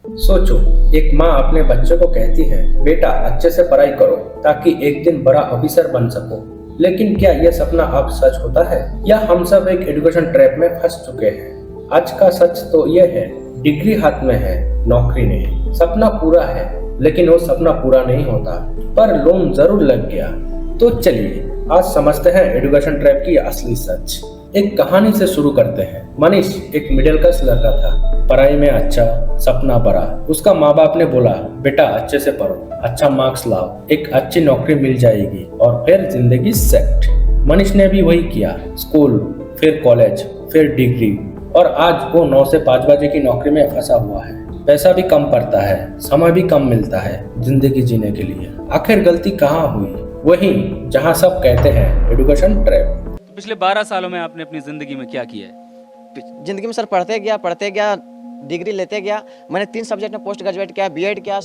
सोचो, एक माँ अपने बच्चे को कहती है, बेटा अच्छे से पढ़ाई करो ताकि एक दिन बड़ा ऑफिसर बन सको। लेकिन क्या यह सपना अब सच होता है या हम सब एक एजुकेशन ट्रैप में फंस चुके हैं? आज का सच तो यह है, डिग्री हाथ में है, नौकरी नहीं। सपना पूरा है, लेकिन वो सपना पूरा नहीं होता, पर लोन जरूर लग गया। तो चलिए आज समझते हैं एजुकेशन ट्रैप की असली सच। एक कहानी से शुरू करते हैं। मनीष एक मिडिल क्लास लड़का था, पढ़ाई में अच्छा, सपना बड़ा। उसका माँ बाप ने बोला, बेटा अच्छे से पढ़ो, अच्छा मार्क्स लाओ, एक अच्छी नौकरी मिल जाएगी और फिर जिंदगी सेट। मनीष ने भी वही किया, स्कूल, फिर कॉलेज, फिर डिग्री, और आज वो 9 से 5 बजे की नौकरी में फंसा हुआ है। पैसा भी कम पड़ता है, समय भी कम मिलता है जिंदगी जीने के लिए। आखिर गलती कहाँ हुई? वही जहाँ सब कहते हैं एजुकेशन ट्रैप। पिछले 12 सालों में आपने अपनी ज़िंदगी में क्या किया है? ज़िंदगी में सर पढ़ते गया, डिग्री लेते गया। मैंने 3 सब्जेक्ट में पोस्ट ग्रेजुएट किया, बीएड किया,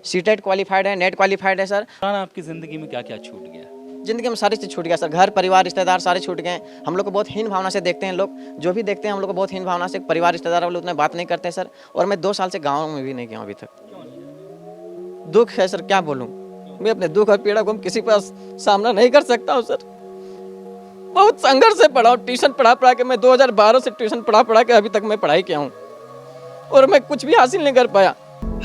सीटेट क्वालिफाइड है, नेट क्वालिफाइड है सर। आपकी ज़िंदगी में क्या क्या छूट गया? ज़िंदगी में सारी चीज़ छूट गया सर। घर परिवार रिश्तेदार सारे छूट गए। हम लोग को बहुत हीन भावना से देखते हैं लोग, जो भी देखते हैं हम लोग को बहुत हीन भावना से। परिवार रिश्तेदार वाले उतने बात नहीं करते सर। और मैं 2 साल से गाँव में भी नहीं गया अभी तक। दुख है सर, क्या बोलूँ। मैं अपने दुख और पीड़ा को किसी पर सामना नहीं कर सकता हूँ सर। बहुत संघर्ष से पढ़ा हूँ, ट्यूशन पढ़ा के मैं 2012 से ट्यूशन पढ़ा के अभी तक मैं पढ़ाई किया हूँ और मैं कुछ भी हासिल नहीं कर पाया।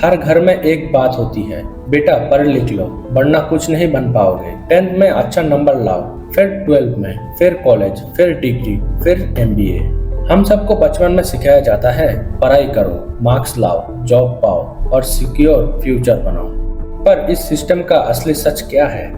हर घर में एक बात होती है, बेटा पढ़ लिख लो वरना कुछ नहीं बन पाओगे। 10th में अच्छा नंबर लाओ, फिर 12th में, फिर कॉलेज, फिर डिग्री, फिर MBA। हम सबको बचपन में सिखाया जाता है, पढ़ाई करो, मार्क्स लाओ, जॉब पाओ और सिक्योर फ्यूचर बनाओ। पर इस सिस्टम का असली सच क्या है?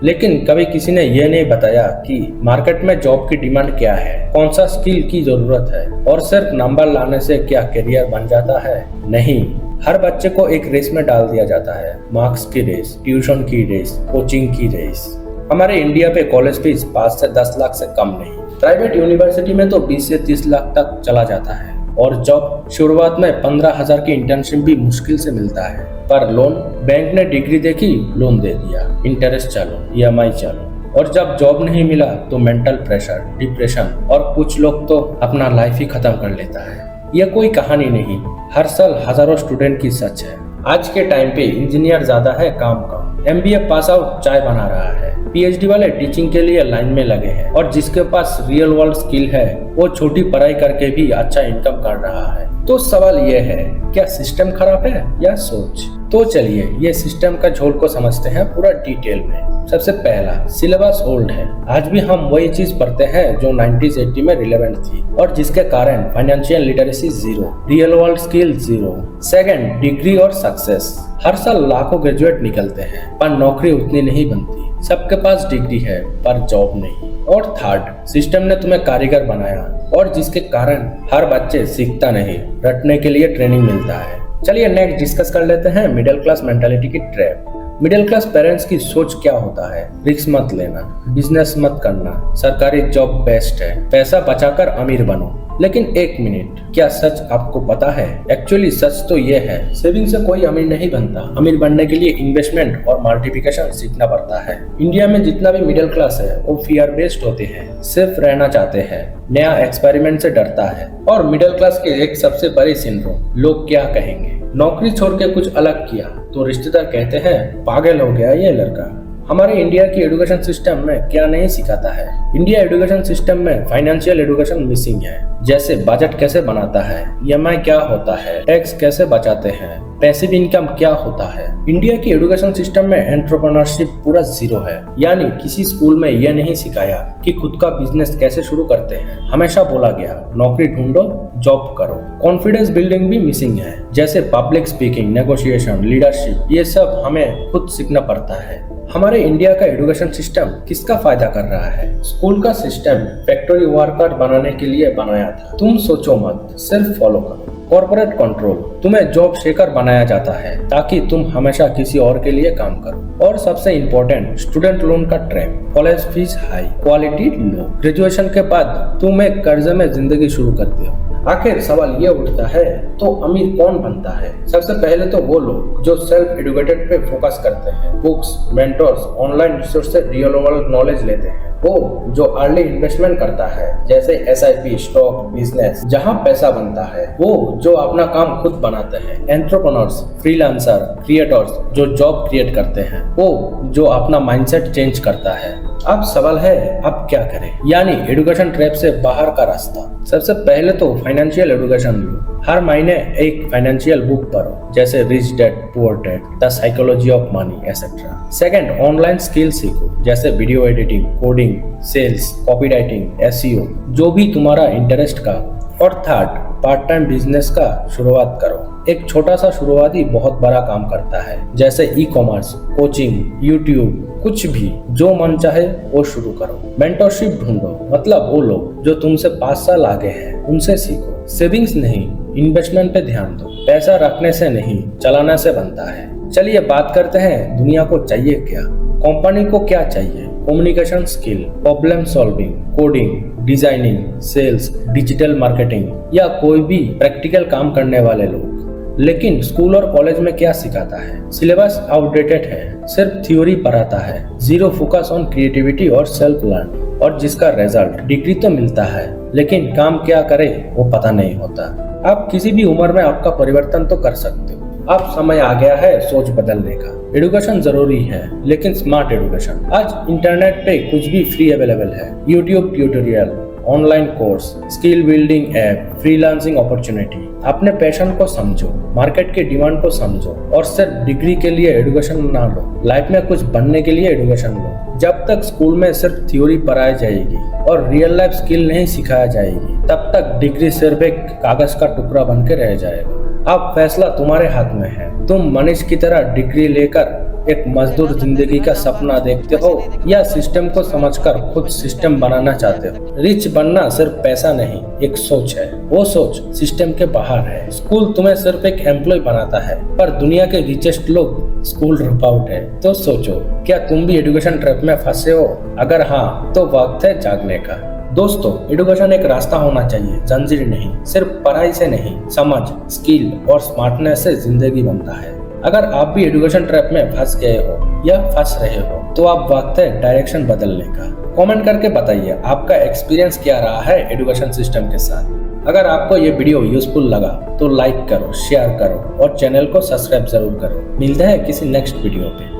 लेकिन कभी किसी ने यह नहीं बताया कि मार्केट में जॉब की डिमांड क्या है, कौन सा स्किल की जरूरत है, और सिर्फ नंबर लाने से क्या करियर बन जाता है? नहीं, हर बच्चे को एक रेस में डाल दिया जाता है। मार्क्स की रेस, ट्यूशन की रेस, कोचिंग की रेस। हमारे इंडिया पे कॉलेज फीस 5 से 10 लाख से कम नहीं। प्राइवेट यूनिवर्सिटी में तो 20 से 30 लाख तक चला जाता है और जॉब शुरुआत में 15,000 की इंटर्नशिप भी मुश्किल से मिलता है। पर लोन, बैंक ने डिग्री देखी, लोन दे दिया, इंटरेस्ट चालू, EMI चालू। और जब जॉब नहीं मिला तो मेंटल प्रेशर, डिप्रेशन, और कुछ लोग तो अपना लाइफ ही खत्म कर लेता है। यह कोई कहानी नहीं, हर साल हजारों स्टूडेंट की सच है। आज के टाइम पे इंजीनियर ज्यादा है, काम कम। MBA पास आउट चाय बना रहा है, PhD वाले टीचिंग के लिए लाइन में लगे हैं, और जिसके पास रियल वर्ल्ड स्किल है वो छोटी पढ़ाई करके भी अच्छा इनकम कर रहा है। तो सवाल ये है, क्या सिस्टम खराब है या सोच? तो चलिए ये सिस्टम का झोल को समझते हैं पूरा डिटेल में। सबसे पहला, सिलेबस ओल्ड है। आज भी हम वही चीज पढ़ते हैं जो 90s 80 में रिलेवेंट थी, और जिसके कारण financial literacy 0, real world skill 0। Second, degree और सक्सेस। हर साल लाखों ग्रेजुएट निकलते हैं पर नौकरी उतनी नहीं बनती। सबके पास डिग्री है पर जॉब नहीं। और थर्ड, सिस्टम ने तुम्हें कारीगर बनाया, और जिसके कारण हर बच्चे सीखता नहीं, रटने के लिए ट्रेनिंग मिलता है। चलिए नेक्स्ट डिस्कस कर लेते हैं मिडिल क्लास मेंटालिटी की ट्रैप। मिडिल क्लास पेरेंट्स की सोच क्या होता है? रिस्क मत लेना, बिजनेस मत करना, सरकारी जॉब बेस्ट है, पैसा बचाकर अमीर बनो। लेकिन एक मिनट, क्या सच आपको पता है? एक्चुअली सच तो ये है, सेविंग से कोई अमीर नहीं बनता। अमीर बनने के लिए इन्वेस्टमेंट और मल्टीप्लिकेशन सीखना पड़ता है। इंडिया में जितना भी मिडिल क्लास है वो फियर बेस्ड होते हैं, सिर्फ रहना चाहते हैं, नया एक्सपेरिमेंट से डरता है। और मिडिल क्लास के एक सबसे बड़ी सिंड्रोम, लोग क्या कहेंगे। नौकरी छोड़ के कुछ अलग किया तो रिश्तेदार कहते हैं, पागल हो गया ये लड़का। हमारे इंडिया की एजुकेशन सिस्टम में क्या नहीं सिखाता है? इंडिया एजुकेशन सिस्टम में फाइनेंशियल एजुकेशन मिसिंग है। जैसे बजट कैसे बनाता है, EMI क्या होता है, टैक्स कैसे बचाते हैं, पैसिव इनकम क्या होता है। इंडिया की एजुकेशन सिस्टम में एंटरप्रेन्योरशिप पूरा 0 है। यानी किसी स्कूल में यह नहीं सिखाया कि खुद का बिजनेस कैसे शुरू करते हैं। हमेशा बोला गया, नौकरी ढूंढो, जॉब करो। कॉन्फिडेंस बिल्डिंग भी मिसिंग है, जैसे पब्लिक स्पीकिंग, नेगोशिएशन, लीडरशिप। ये सब हमें खुद सीखना पड़ता है। हमारे इंडिया का एजुकेशन सिस्टम किसका फायदा कर रहा है? स्कूल का सिस्टम फैक्ट्री वर्कर बनाने के लिए बनाया था। तुम सोचो मत, सिर्फ फॉलो करो। कॉर्पोरेट कंट्रोल, तुम्हें जॉब शेकर बनाया जाता है ताकि तुम हमेशा किसी और के लिए काम करो। और सबसे इम्पोर्टेंट, स्टूडेंट लोन का trap. College fees high, quality लो। ग्रेजुएशन के बाद तुम एक कर्ज में जिंदगी शुरू करते हो। आखिर सवाल ये उठता है, तो अमीर कौन बनता है? सबसे पहले तो वो लोग जो सेल्फ एजुकेटेड पे फोकस करते हैं, बुक्स, मेंटर्स, ऑनलाइन रिसोर्स से रियल वर्ल्ड नॉलेज लेते हैं। वो जो अर्ली इन्वेस्टमेंट करता है, जैसे SIP, स्टॉक, बिजनेस, जहाँ पैसा बनता है। वो जो अपना काम खुद बनाते हैं, एंटरप्रेन्योर्स, फ्रीलांसर, क्रिएटर्स जो जॉब क्रिएट करते हैं, वो जो अपना माइंडसेट चेंज करता है। अब सवाल है अब क्या करें, यानी एजुकेशन ट्रैप से बाहर का रास्ता। सबसे पहले तो फाइनेंशियल एजुकेशन लो। हर महीने एक फाइनेंशियल बुक पढ़ो, जैसे rich dad poor dad, the psychology of money etcetera. Second, online skill सीखो, जैसे video editing, coding, sales, copywriting, SEO, जो भी तुम्हारा इंटरेस्ट का। और थर्ड, पार्ट टाइम बिजनेस का शुरुआत करो। एक छोटा सा शुरुआती बहुत बड़ा काम करता है, जैसे ई कॉमर्स, कोचिंग, यूट्यूब, कुछ भी जो मन चाहे वो शुरू करो। मेंटरशिप ढूंढो, मतलब वो लोग जो तुमसे 5 साल आगे हैं, उनसे सीखो। सेविंग्स नहीं, इन्वेस्टमेंट पे ध्यान दो। पैसा रखने से नहीं, चलाने से बनता है। चलिए बात करते हैं दुनिया को चाहिए क्या। कंपनी को क्या चाहिए? Communication skill, problem solving, coding, designing, sales, digital marketing या कोई भी प्रैक्टिकल काम करने वाले लोग। लेकिन स्कूल और कॉलेज में क्या सिखाता है? सिलेबस आउटडेटेड है, सिर्फ थ्योरी पढ़ाता है, जीरो फोकस ऑन क्रिएटिविटी और सेल्फ लर्न। और जिसका रिजल्ट डिग्री तो मिलता है, लेकिन काम क्या करे वो पता नहीं होता। आप किसी भी उम्र में आपका परिवर्तन तो कर सकते हो। अब समय आ गया है सोच बदलने का। एजुकेशन जरूरी है, लेकिन स्मार्ट एजुकेशन। आज इंटरनेट पे कुछ भी फ्री अवेलेबल है। YouTube tutorial, online course, skill building app, freelancing opportunity. अपने पैशन को समझो, मार्केट के डिमांड को समझो और सिर्फ डिग्री के लिए एजुकेशन ना लो। लाइफ में कुछ बनने के लिए एजुकेशन लो। जब तक स्कूल में सिर्फ थ्योरी पढ़ाई जाएगी और रियल लाइफ स्किल नहीं सिखाया जाएगी, तब तक डिग्री सिर्फ एक कागज का टुकड़ा बन के रह जाएगा। अब फैसला तुम्हारे हाथ में है। तुम मनीष की तरह डिग्री लेकर एक मजदूर जिंदगी का सपना देखते हो या सिस्टम को समझकर खुद सिस्टम बनाना चाहते हो। रिच बनना सिर्फ पैसा नहीं, एक सोच है। वो सोच सिस्टम के बाहर है। स्कूल तुम्हें सिर्फ एक एम्प्लॉय बनाता है, पर दुनिया के रिचेस्ट लोग स्कूल ड्रॉप आउट है। तो सोचो, क्या तुम भी एजुकेशन ट्रैप में फंसे हो? अगर हाँ, तो वक्त है जागने का। दोस्तों, एजुकेशन एक रास्ता होना चाहिए, जंजीर नहीं। सिर्फ पढ़ाई से नहीं, समझ, स्किल और स्मार्टनेस से जिंदगी बनता है। अगर आप भी एजुकेशन ट्रैप में फंस गए हो या फंस रहे हो, तो अब वक्त है डायरेक्शन बदलने का। कमेंट करके बताइए आपका एक्सपीरियंस क्या रहा है एजुकेशन सिस्टम के साथ। अगर आपको ये वीडियो यूजफुल लगा तो लाइक करो, शेयर करो और चैनल को सब्सक्राइब जरूर करो। मिलते हैं किसी नेक्स्ट वीडियो पे।